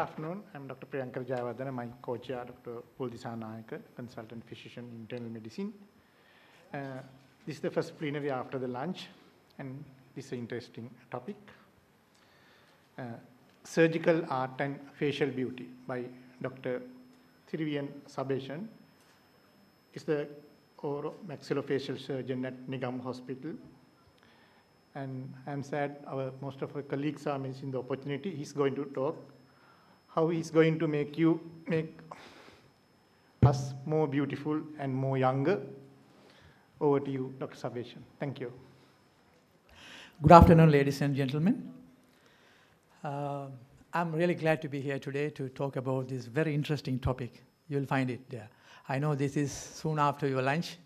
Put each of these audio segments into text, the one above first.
afternoon. I'm Dr. Priyankar Jayawardena. My co-chair, Dr. Puldisa Nayaka, consultant physician in internal medicine. This is the first plenary after the lunch, and this is an interesting topic. Surgical Art and Facial Beauty by Dr. Thirivian Sabeshan. Is the maxillofacial surgeon at Nigam Hospital. And I'm sad most of our colleagues are missing the opportunity. He's going to talk how he's going to make us more beautiful and more younger. Over to you, Dr. Sabeshan. Thank you. Good afternoon, ladies and gentlemen. I'm really glad to be here today to talk about this very interesting topic. You'll find it there. I know this is soon after your lunch.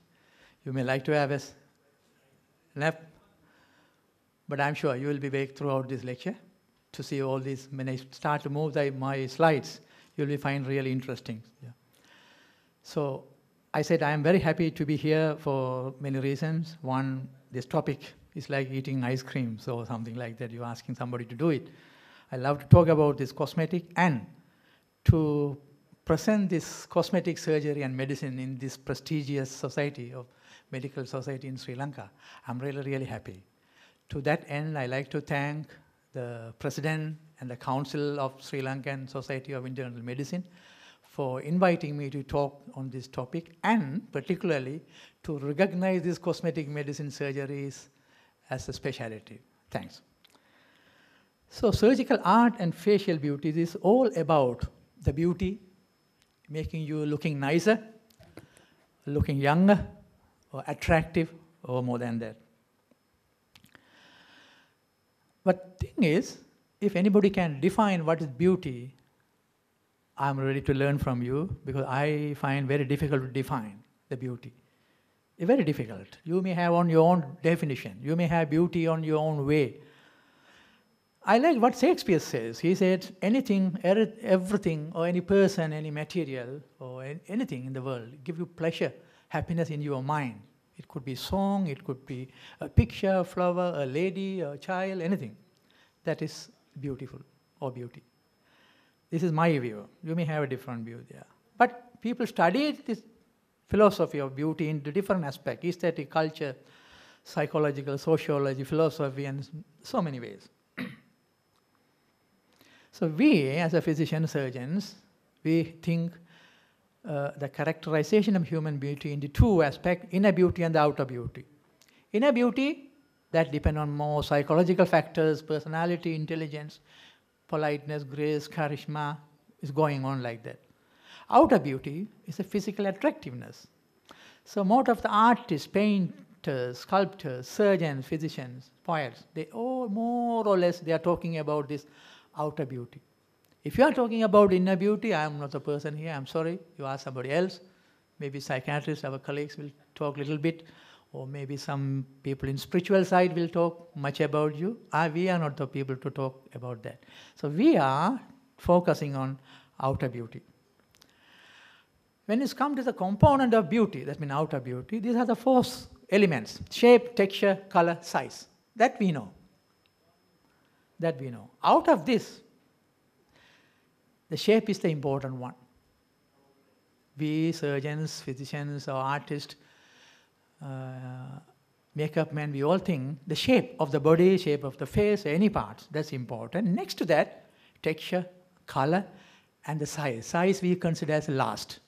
You may like to have a nap, but I'm sure you will be awake throughout this lecture to see all these. When I start to move my slides, you'll be find really interesting. Yeah. So I said I am very happy to be here for many reasons. One, this topic is like eating ice cream, so something like that. You're asking somebody to do it. I love to talk about this cosmetic and to present this cosmetic surgery and medicine in this prestigious society of medical society in Sri Lanka. I'm really, really happy. To that end, I like to thank the President and the Council of Sri Lankan Society of Internal Medicine for inviting me to talk on this topic and particularly to recognize these cosmetic medicine surgeries as a specialty. Thanks. So surgical art and facial beauty is all about the beauty, making you looking nicer, looking younger, or attractive, or more than that. But the thing is, if anybody can define what is beauty, I'm ready to learn from you because I find very difficult to define the beauty. It's very difficult. You may have on your own definition. You may have beauty on your own way. I like what Shakespeare says. He said, anything, everything, or any person, any material, or anything in the world, give you pleasure, happiness in your mind. It could be song, it could be a picture, a flower, a lady, a child, anything. That is beautiful or beauty. This is my view. You may have a different view there. But people studied this philosophy of beauty into different aspects, aesthetic, culture, psychological, sociology, philosophy, and so many ways. So we, as a physician, surgeons, we think the characterization of human beauty into two aspects, inner beauty and the outer beauty. Inner beauty, that depends on more psychological factors, personality, intelligence, politeness, grace, charisma, is going on like that. Outer beauty is a physical attractiveness. So most of the artists, painters, sculptors, surgeons, physicians, poets, they all more or less, they are talking about this outer beauty. If you are talking about inner beauty, I am not the person here, I'm sorry, you ask somebody else. Maybe psychiatrists, our colleagues will talk a little bit, or maybe some people in spiritual side will talk much about you. We are not the people to talk about that. So we are focusing on outer beauty. When it's come to the component of beauty, that means outer beauty, these are the four elements: shape, texture, color, size. That we know. That we know. Out of this, the shape is the important one. We surgeons, physicians, or artists, makeup men, we all think the shape of the body, shape of the face, any parts, that's important. Next to that, texture, color, and the size. Size we consider as last.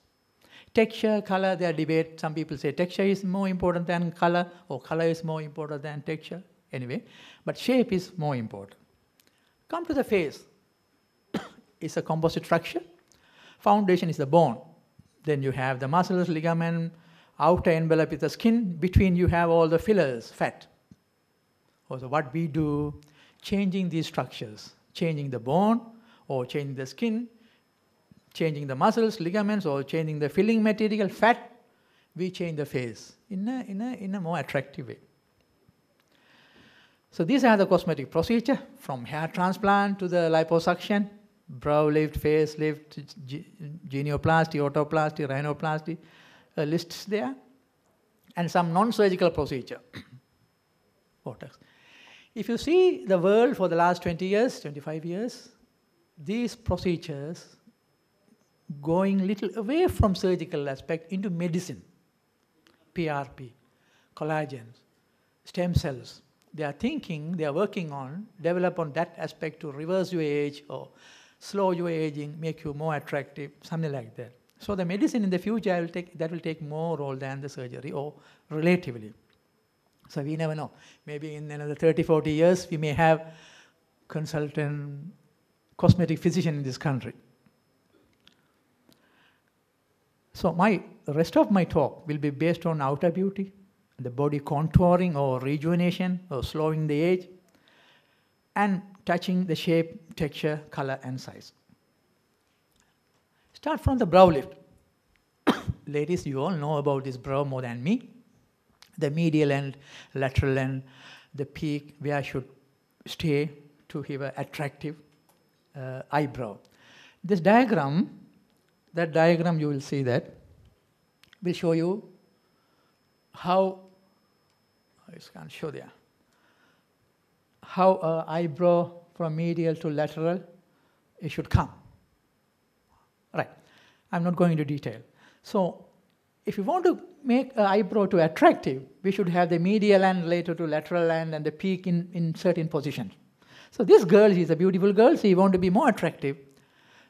Texture, color, there are debate. Some people say texture is more important than color, or color is more important than texture. Anyway, but shape is more important. Come to the face. It's a composite structure. Foundation is the bone. Then you have the muscles, ligament, outer envelope is the skin. Between you have all the fillers, fat. Also what we do, changing these structures, changing the bone or changing the skin, changing the muscles, ligaments, or changing the filling material, fat, we change the face in a more attractive way. So these are the cosmetic procedure, from hair transplant to the liposuction, brow lift, face lift, genioplasty, otoplasty, rhinoplasty, lists there, and some non-surgical procedure. If you see the world for the last 20 years, 25 years, these procedures going little away from surgical aspect into medicine, PRP, collagens, stem cells. They are thinking, they are working on, develop on that aspect to reverse your age or slow your aging, make you more attractive, something like that. So the medicine in the future will take more role than the surgery, or relatively. So we never know. Maybe in another 30, 40 years, we may have consultant cosmetic physician in this country. So the rest of my talk will be based on outer beauty, the body contouring or rejuvenation or slowing the age, and touching the shape, texture, color, and size. Start from the brow lift. Ladies, you all know about this brow more than me. The medial end, lateral end, the peak, where should stay to have an attractive eyebrow. This diagram, that diagram you will see that, will show you how, I just can't show there, how an eyebrow from medial to lateral, it should come. Right, I'm not going into detail. So, if you want to make an eyebrow to attractive, we should have the medial end later to lateral end and the peak in certain positions. So this girl, she's a beautiful girl, she wants to be more attractive.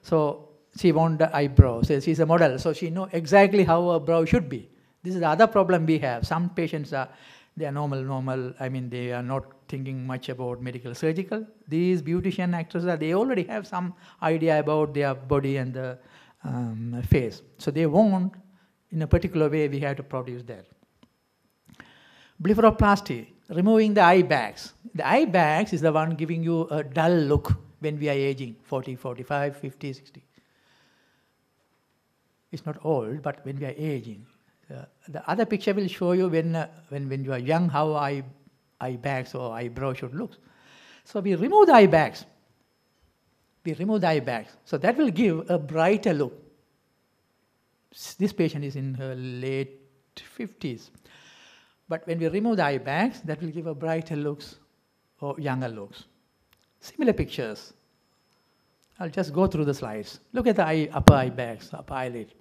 So she wants the eyebrow, so she's a model, so she knows exactly how a brow should be. This is the other problem we have. Some patients they are normal, I mean they are not thinking much about medical surgical. These beautician actresses, they already have some idea about their body and the face. So they want, in a particular way, we have to produce that. Blepharoplasty, removing the eye bags. The eye bags is the one giving you a dull look when we are aging, 40, 45, 50, 60. It's not old, but when we are aging. The other picture will show you when you are young how eye bags or eyebrow should look. So we remove the eye bags. So that will give a brighter look. This patient is in her late 50s. But when we remove the eye bags, that will give a brighter looks or younger looks. Similar pictures. I'll just go through the slides. Look at the upper eye bags, upper eyelid,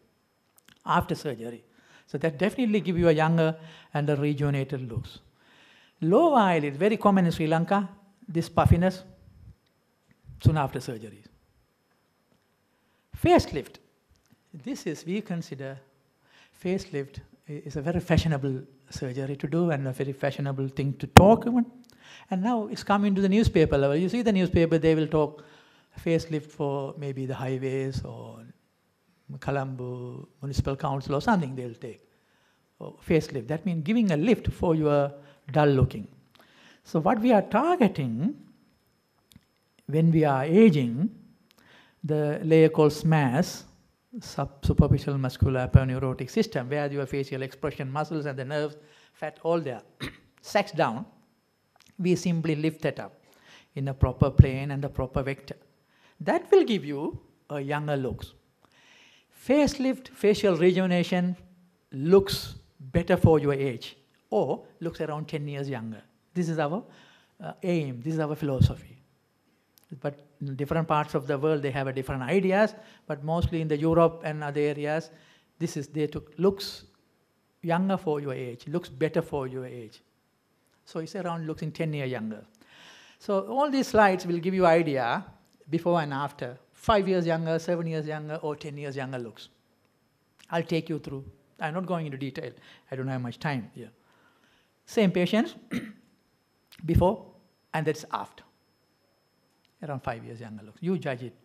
after surgery. So that definitely give you a younger and a rejuvenated looks. Lower eyelid, very common in Sri Lanka, this puffiness, soon after surgery. Facelift. We consider facelift is a very fashionable surgery to do and a very fashionable thing to talk about. And now it's come into the newspaper level. You see the newspaper, they will talk facelift for maybe the highways or Colombo Municipal Council or something they'll take. Facelift, that means giving a lift for your dull looking. So what we are targeting when we are aging, the layer called SMAS, superficial muscular aponeurotic system, where your facial expression, muscles and the nerves, fat, all there, sacks down, we simply lift that up in a proper plane and the proper vector. That will give you a younger looks. Facelift, facial rejuvenation looks better for your age or looks around 10 years younger. This is our aim, this is our philosophy. But in different parts of the world, they have different ideas, but mostly in the Europe and other areas, they took looks younger for your age, looks better for your age. So it's around looking 10 years younger. So all these slides will give you idea before and after, 5 years younger, 7 years younger, or 10 years younger looks. I'll take you through. I'm not going into detail. I don't have much time here. Same patients, before, and that's after. Around 5 years younger looks. You judge it.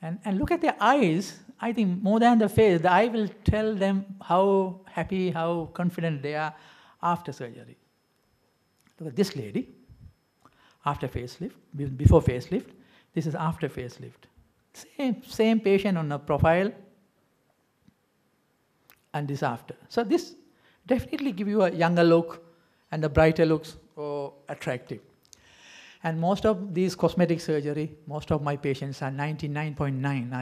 And look at their eyes. I think more than the face, the eye will tell them how happy, how confident they are after surgery. Look at this lady, after facelift, before facelift. This is after facelift. Same patient on a profile, and this after. So this definitely give you a younger look and a brighter looks or attractive. And most of these cosmetic surgery, most of my patients are 99.9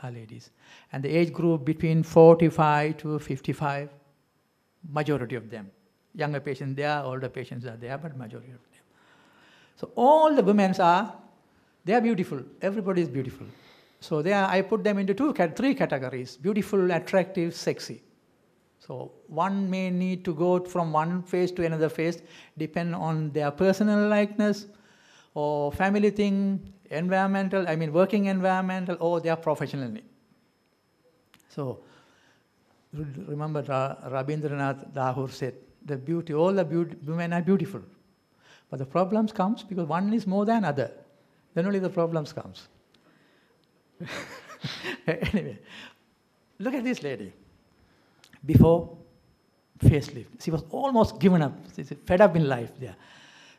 are ladies. And the age group between 45 to 55, majority of them. Younger patients there, older patients are there, but majority of them. So all the women are They are beautiful. Everybody is beautiful. So I put them into three categories: beautiful, attractive, sexy. So one may need to go from one phase to another phase, depend on their personal likeness, or family thing, environmental, working environmental, or their professional need. So remember Rabindranath Tagore said, all the women are beautiful. But the problems comes because one is more than other. Then only the problems comes. Anyway, look at this lady. Before facelift, she was almost given up. She's fed up in life there.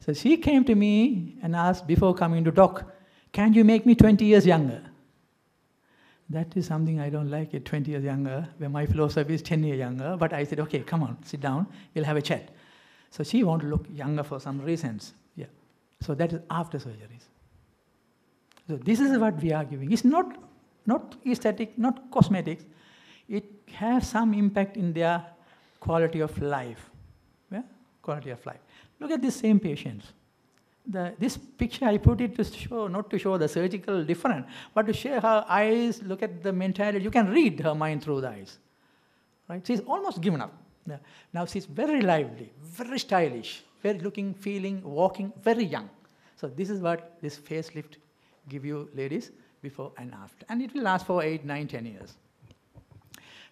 So she came to me and asked, before coming to doc, can you make me 20 years younger? That is something I don't like it, 20 years younger, where my philosophy is 10 years younger. But I said, okay, come on, sit down, we'll have a chat. So she wanted to look younger for some reasons. Yeah. So that is after surgeries. So this is what we are giving. It's not aesthetic, not cosmetics. It has some impact in their quality of life. Yeah? Quality of life. Look at these same patients. This picture I put it to show, not to show the surgical difference, but to show her eyes, look at the mentality. You can read her mind through the eyes. Right? She's almost given up. Yeah. Now she's very lively, very stylish, very looking, feeling, walking, very young. So this is what this facelift give you, ladies, before and after. And it will last for 8, 9, 10 years.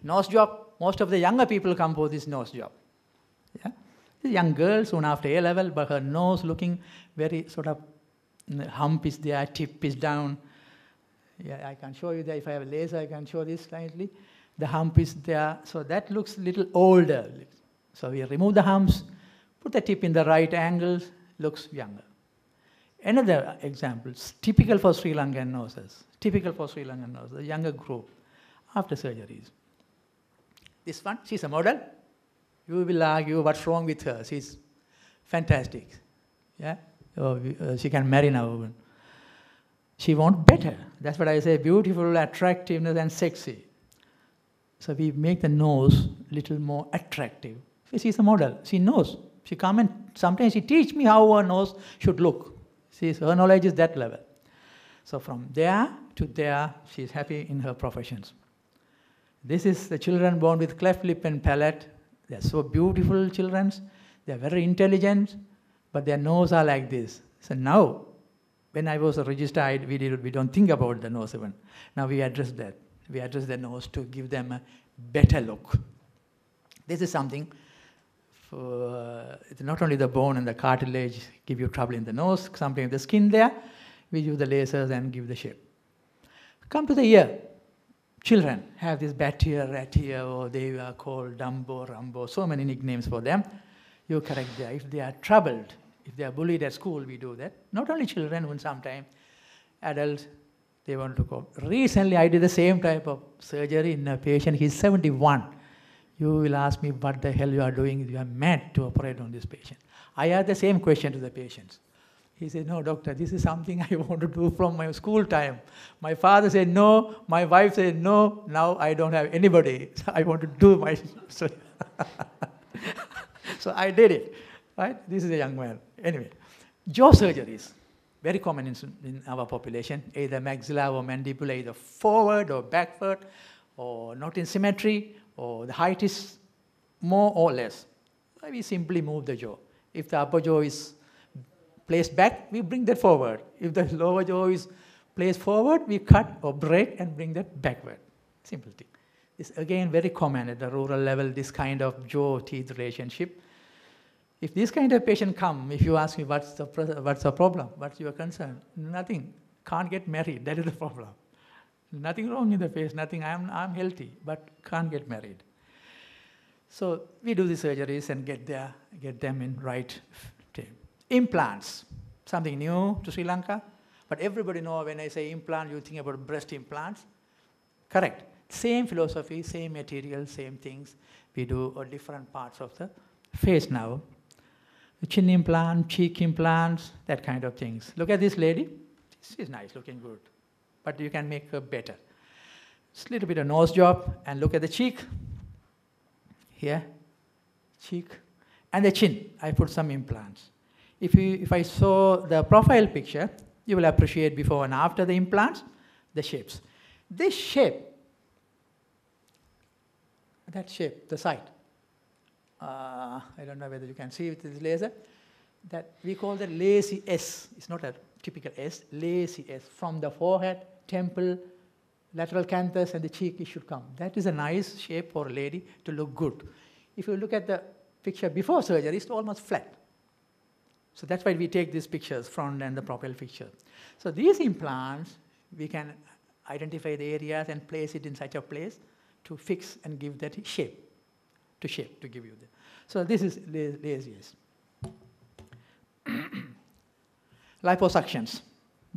Nose job, most of the younger people come for this nose job. Yeah? This young girl, soon after A-level, but her nose looking very sort of, hump is there, tip is down. Yeah, I can show you that. If I have a laser, I can show this slightly. The hump is there, so that looks a little older. So we remove the humps, put the tip in the right angles, looks younger. Another example, typical for Sri Lankan noses, the younger group, after surgeries. This one, she's a model. You will argue what's wrong with her. She's fantastic. Yeah? She can marry now. She wants better. That's what I say, beautiful, attractiveness, and sexy. So we make the nose a little more attractive. She's a model. She knows. She comes and sometimes she teaches me how her nose should look. Her knowledge is that level. So from there to there, she's happy in her professions. This is the children born with cleft lip and palate. They're so beautiful children. They're very intelligent, but their nose are like this. So now, when I was registered, we don't think about the nose even. Now we address that. We address the nose to give them a better look. This is something for, it's not only the bone and the cartilage give you trouble in the nose, something in the skin there, we use the lasers and give the shape. Come to the ear. Children have this bat ear, rat ear, or they are called Dumbo, Rambo, so many nicknames for them. You correct there. If they are troubled, if they are bullied at school, we do that. Not only children, even sometimes adults, they want to go. Recently, I did the same type of surgery in a patient. He's 71. You will ask me what the hell you are doing. You are mad to operate on this patient. I asked the same question to the patients. He said, no, doctor, this is something I want to do from my school time. My father said no. My wife said no. Now I don't have anybody. So I want to do my... So I did it. Right? This is a young man. Anyway, jaw surgeries. Very common in our population, either maxilla or mandibular, either forward or backward, or not in symmetry, or the height is more or less. We simply move the jaw. If the upper jaw is placed back, we bring that forward. If the lower jaw is placed forward, we cut or break and bring that backward. Simple thing. It's again very common at the rural level, this kind of jaw-teeth relationship. If this kind of patient come, if you ask me what's the problem, what's your concern? Nothing. Can't get married. That is the problem. Nothing wrong in the face. Nothing. I'm healthy, but can't get married. So we do the surgeries and get them in right time. Implants, something new to Sri Lanka. But everybody knows when I say implant, you think about breast implants. Correct. Same philosophy, same material, same things. We do on different parts of the face now. Chin implant, cheek implants, that kind of things. Look at this lady. She's nice, looking good. But you can make her better. Just a little bit of nose job, and look at the cheek. Here, cheek, and the chin. I put some implants. If I saw the profile picture, You will appreciate before and after the implants, the shapes. This shape, that shape, the side, I don't know whether you can see with this laser, that we call the lazy S. It's not a typical S, lazy S. From the forehead, temple, lateral canthus, and the cheek, it should come. That is a nice shape for a lady to look good. If you look at the picture before surgery, it's almost flat. So that's why we take these pictures, front and the profile picture. So these implants, we can identify the areas and place it in such a place to fix and give that shape, to give you that. So this is lazy S. Liposuctions.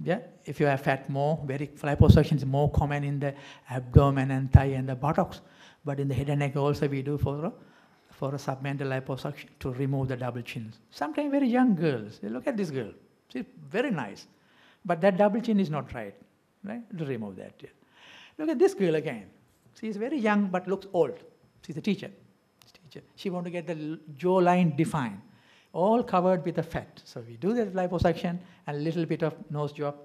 Yeah, if you have fat more, liposuction is more common in the abdomen and thigh and the buttocks. But in the head and neck also we do for a submental liposuction to remove the double chins. Sometimes very young girls, look at this girl, she's very nice. But that double chin is not right, to remove that. Yeah. Look at this girl again. She is very young but looks old. She's a teacher. She wants to get the jawline defined, all covered with the fat. So we do the liposuction and a little bit of nose job,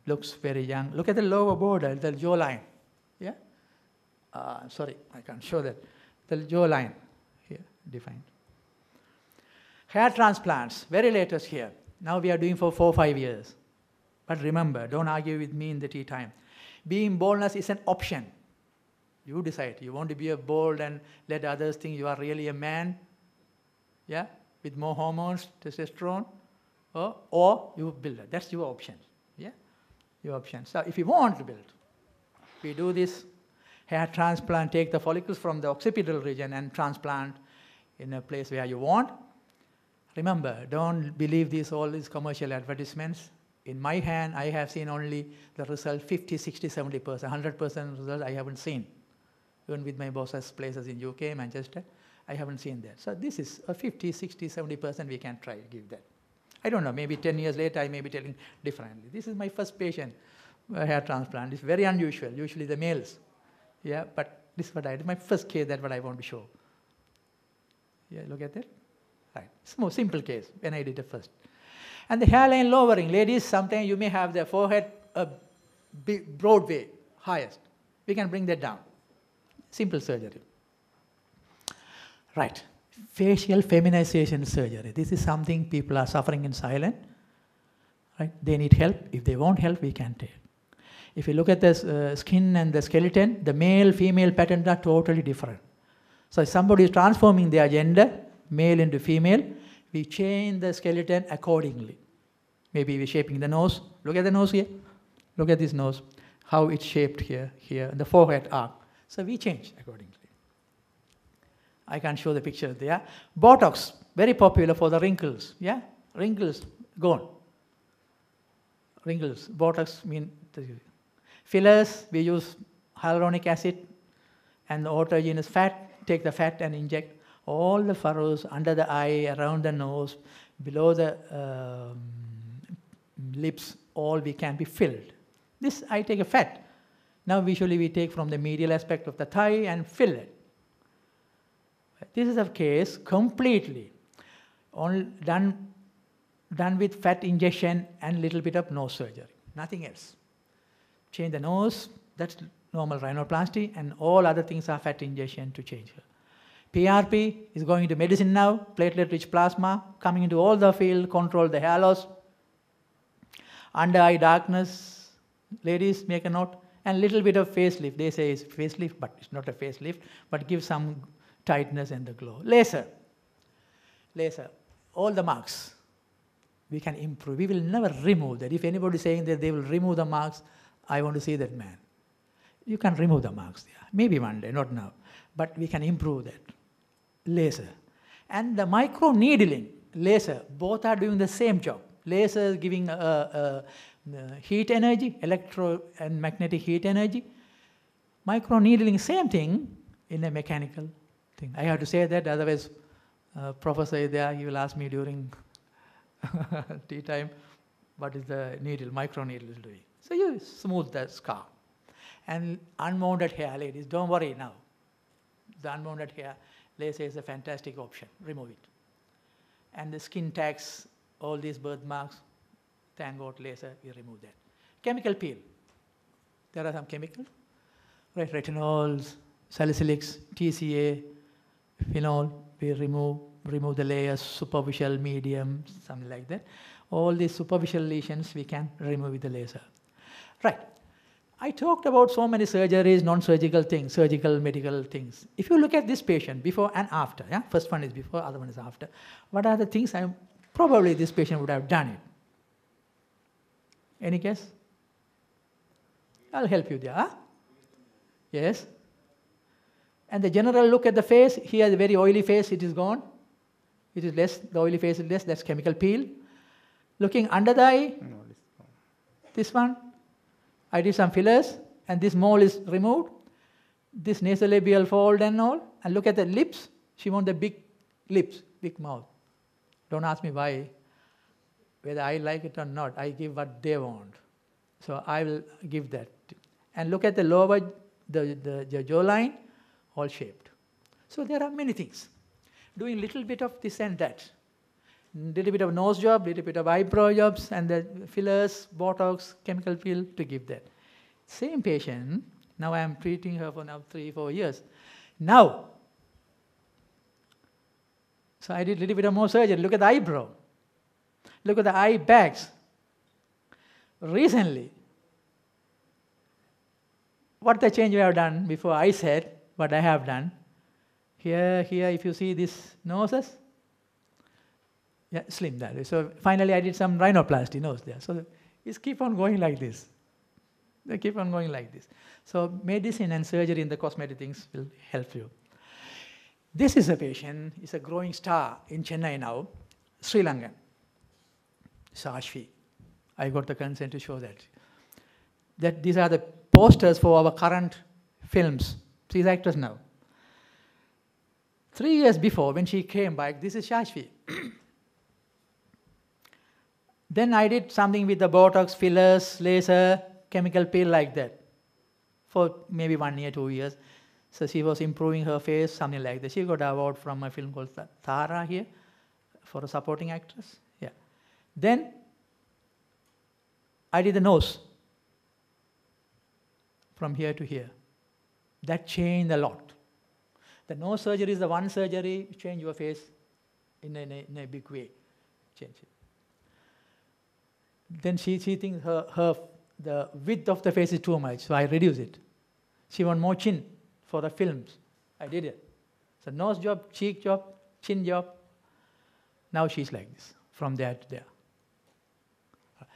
looks very young. Look at the lower border, the jawline. Yeah? Sorry, I can't show that. The jawline here, defined. Hair transplants, very latest here. Now we are doing for 4 or 5 years. But remember, don't argue with me in the tea time. Being baldness is an option. You decide. You want to be a bald and let others think you are really a man, yeah, with more hormones, testosterone, or you build it. That's your option, yeah, your option. So if you want to build, we do this hair transplant, take the follicles from the occipital region and transplant in a place where you want. Remember, don't believe all these commercial advertisements. In my hand, I have seen only the result 50, 60, 70%. 100% result I haven't seen. Even with my boss's places in UK, Manchester, I haven't seen that. So this is a 50, 60, 70% we can try, give that. I don't know, maybe 10 years later I may be telling differently. This is my first patient, hair transplant. It's very unusual, usually the males. Yeah, but this is what I did. My first case, that's what I want to show. Yeah, look at that. Right, it's more simple case when I did it first. And the hairline lowering, ladies, sometimes you may have the forehead a big, broad way, highest. We can bring that down. Simple surgery. Right. Facial feminization surgery. This is something people are suffering in silence. Right? They need help. If they want help, we can take. If you look at the skin and the skeleton, the male-female patterns are totally different. So if somebody is transforming their gender, male into female, we change the skeleton accordingly. Maybe we're shaping the nose. Look at the nose here. Look at this nose. How it's shaped here, the forehead arc. So we change accordingly. I can show the picture there. Botox, very popular for the wrinkles. Yeah, wrinkles gone. Wrinkles. Botox mean fillers. We use hyaluronic acid and the autogenous fat. Take the fat and inject all the furrows under the eye, around the nose, below the lips. All we can be filled. This I take a fat. Now usually we take from the medial aspect of the thigh and fill it. This is a case completely done with fat injection and little bit of nose surgery, nothing else. Change the nose, that's normal rhinoplasty, and all other things are fat injection to change her. PRP is going into medicine now, platelet-rich plasma, coming into all the field, control the hair loss. Under eye darkness, ladies, make a note. And little bit of facelift. They say it's facelift, but it's not a facelift, but give some tightness and the glow. Laser. All the marks, we can improve. We will never remove that. If anybody is saying that they will remove the marks, I want to see that man. You can remove the marks there. Maybe one day, not now. But we can improve that. Laser. And the micro needling, laser, both are doing the same job. Laser is giving heat energy, electro and magnetic heat energy. Micro needling, same thing in a mechanical thing. I have to say that, otherwise professor is there, he will ask me during tea time, what is the needle, micro needle is doing. So you smooth the scar. And unmounted hair, ladies, don't worry now. The unmounted hair, laser is a fantastic option, remove it. And the skin tags, all these birthmarks, Thank God, laser, we remove that. Chemical peel. There are some chemicals, right? Retinols, salicylics, TCA, phenol. We remove the layers, superficial, medium, something like that. All these superficial lesions we can remove with the laser. Right. I talked about so many surgeries, non-surgical things, surgical, medical things. If you look at this patient before and after, yeah? First one is before, other one is after. What are the things probably this patient would have done it? Any guess? I'll help you there. Huh? Yes? And the general look at the face, here the very oily face, it is gone. It is less, the oily face is less, that's chemical peel. Looking under the eye, this one, I did some fillers, and this mole is removed. This nasolabial fold and all. And look at the lips. She wants the big lips, big mouth. Don't ask me why, whether I like it or not. I give what they want. So I will give that. And look at the lower, the jawline, all shaped. So there are many things. Doing little bit of this and that. Little bit of nose job, little bit of eyebrow jobs, and the fillers, Botox, chemical peel to give that. Same patient, now I am treating her for now 3-4 years. Now, so I did little bit of more surgery. Look at the eyebrow. Look at the eye bags. Recently, what the change we have done before I said what I have done. Here, if you see these noses, yeah, slim that way. So finally I did some rhinoplasty nose there. So it's keep on going like this. They keep on going like this. So medicine and surgery in the cosmetic things will help you. This is a patient, is a growing star in Chennai now, Sri Lankan. Ashfi. I got the consent to show that. These are the posters for our current films. She's actress now. 3 years before, when she came back, this is Shashvi. Then I did something with the Botox, fillers, laser, chemical peel like that for maybe 1 year, 2 years. So she was improving her face, something like that. She got an award from a film called Tara here for a supporting actress. Yeah. Then I did the nose from here to here. That changed a lot. The nose surgery is the one surgery, change your face in a big way. Change it. Then she thinks the width of the face is too much, so I reduce it. She wants more chin for the films. I did it. So nose job, cheek job, chin job. Now she's like this, from there to there.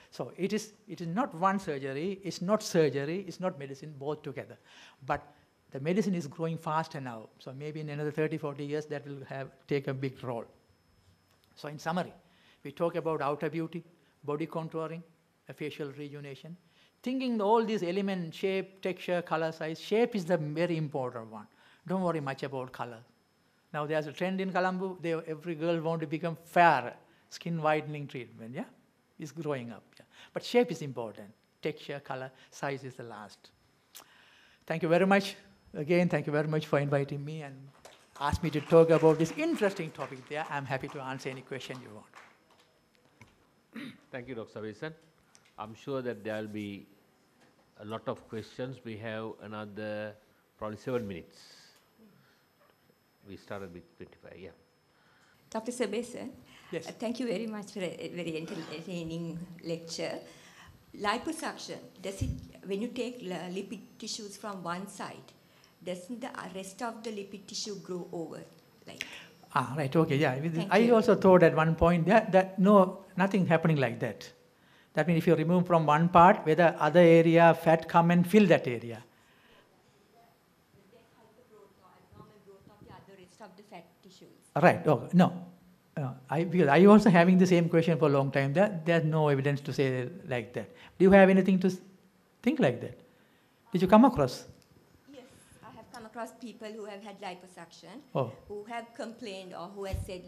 So it is not one surgery, it's not surgery, it's not medicine, both together. But the medicine is growing faster now. So maybe in another 30, 40 years, that will take a big role. So in summary, we talk about outer beauty, body contouring, a facial rejuvenation. Thinking all these elements, shape, texture, color, size. Shape is the very important one. Don't worry much about color. Now there's a trend in Colombo, every girl wants to become fair, skin whitening treatment, yeah? It's growing up, yeah. But shape is important. Texture, color, size is the last. Thank you very much. Again, thank you very much for inviting me and asked me to talk about this interesting topic there. I'm happy to answer any question you want. Thank you, Dr. Sabesan. I'm sure that there will be a lot of questions. We have another probably 7 minutes. We started with 25, yeah. Dr. Sabesan, yes. Thank you very much for a very entertaining lecture. Liposuction, when you take lipid tissues from one side, doesn't the rest of the lipid tissue grow over? Right, okay, yeah. I also thought at one point that nothing happening like that. That means if you remove from one part, whether other area, fat come and fill that area. Abnormal growth of the other rest of the fat tissues. Right, okay, no. Because I also having the same question for a long time. There's no evidence to say like that. Do you have anything to think like that? Did you come across? Yes, I have come across people who have had liposuction, who have complained or who have said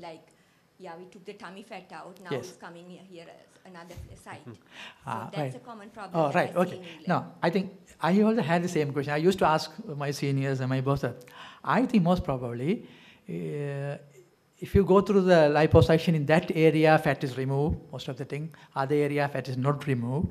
yeah, we took the tummy fat out, now it's coming here as another site. So that's a common problem. Oh, right, okay. No, I think I also had the same question. I used to ask my seniors and my boss. I think most probably if you go through the liposuction, in that area, fat is removed, most of the thing. Other area, fat is not removed.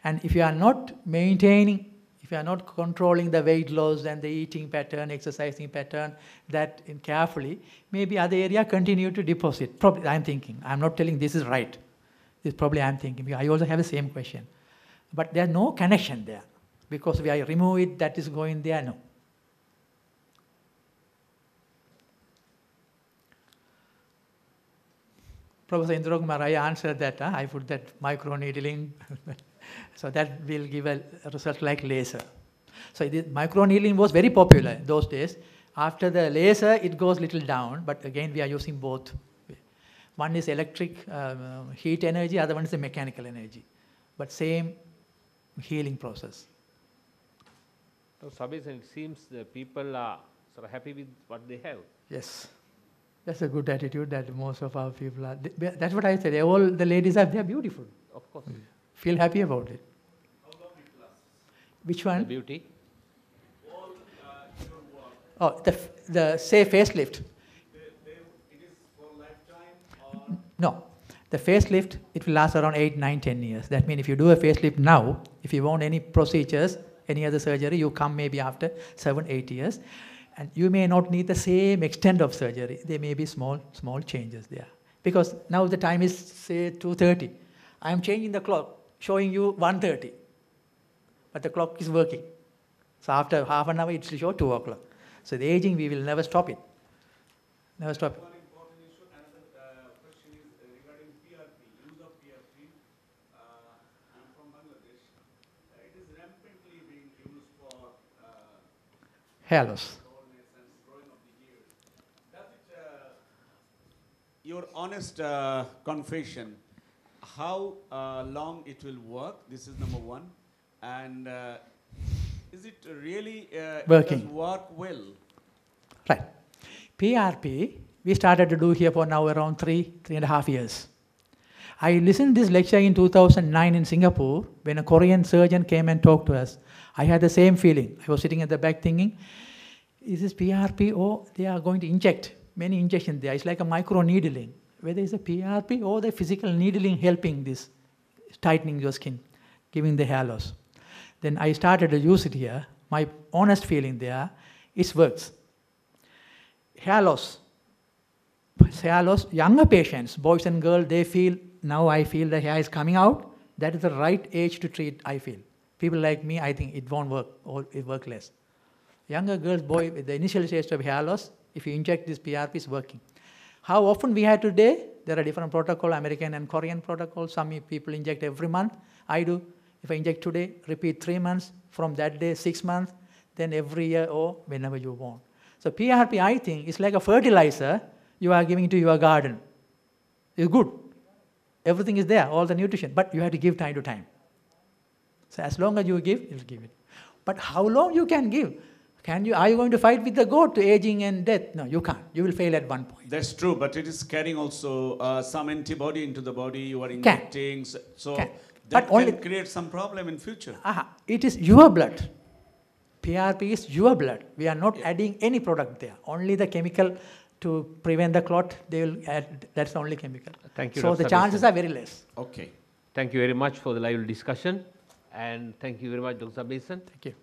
And if you are not maintaining, if you are not controlling the weight loss and the eating pattern, exercising pattern, that carefully, maybe other area continue to deposit. Probably, I'm thinking. I'm not telling this is right. This probably I'm thinking. I also have the same question. But there's no connection there. Because if I remove it, that is going there, no. Professor Indra Kumar, I answered that. I put that microneedling. So that will give a result like laser. So microneedling was very popular those days. After the laser, it goes little down. But again, we are using both. One is electric heat energy, other one is the mechanical energy. But same healing process. So, Sabison, it seems the people are sort of happy with what they have. Yes. That's a good attitude that most of our people are. That's what I said. All the ladies are, they're beautiful. Of course. Feel happy about it. How long it lasts? Which one? The beauty. All your work. Oh, the say facelift. It is for lifetime or? No. The facelift, it will last around 8, 9, 10 years. That means if you do a facelift now, if you want any procedures, any other surgery, you come maybe after 7, 8 years. And you may not need the same extent of surgery. There may be small changes there. Because now the time is, say, 2:30. I am changing the clock, showing you 1:30. But the clock is working. So after half an hour, it will show 2 o'clock. So the aging, we will never stop it. Never stop it. One important issue, another question is regarding PRP, use of PRP. I'm from Bangladesh. It is rampantly being used for Hair loss. baldness and growing of the hair. Does it, your honest confession, how long it will work? This is number one. And is it really Working. does work well? Right. PRP, we started to do here for now around 3.5 years. I listened to this lecture in 2009 in Singapore when a Korean surgeon came and talked to us. I had the same feeling. I was sitting at the back thinking, is this PRP or they are going to inject many injections there? It's like a micro needling. Whether it's a PRP or the physical needling helping this, tightening your skin, giving the hair loss. Then I started to use it here. My honest feeling there, it works. Hair loss, younger patients, boys and girls, they feel, now I feel the hair is coming out. That is the right age to treat, I feel. People like me, I think it won't work or it work less. Younger girls, boy, with the initial stage of hair loss, if you inject this PRP, is working. How often we have today? There are different protocols, American and Korean protocols. Some people inject every month. I do. If I inject today, repeat 3 months, from that day 6 months, then every year or whenever you want. So PRP, I think, is like a fertilizer you are giving to your garden. It's good. Everything is there, all the nutrition, but you have to give time to time. So as long as you give, it will give it. But how long you can give? Are you going to fight with the goat to aging and death? No, you can't. You will fail at one point. That's true, but it is carrying also some antibody into the body. You are injecting, so that can create some problem in future. It is your blood. PRP is your blood. We are not adding any product there. Only the chemical to prevent the clot, they will add, that's the only chemical. Thank you, so Dr. the chances are very less. Okay. Thank you very much for the lively discussion. And thank you very much, Dr. Sabison. Thank you.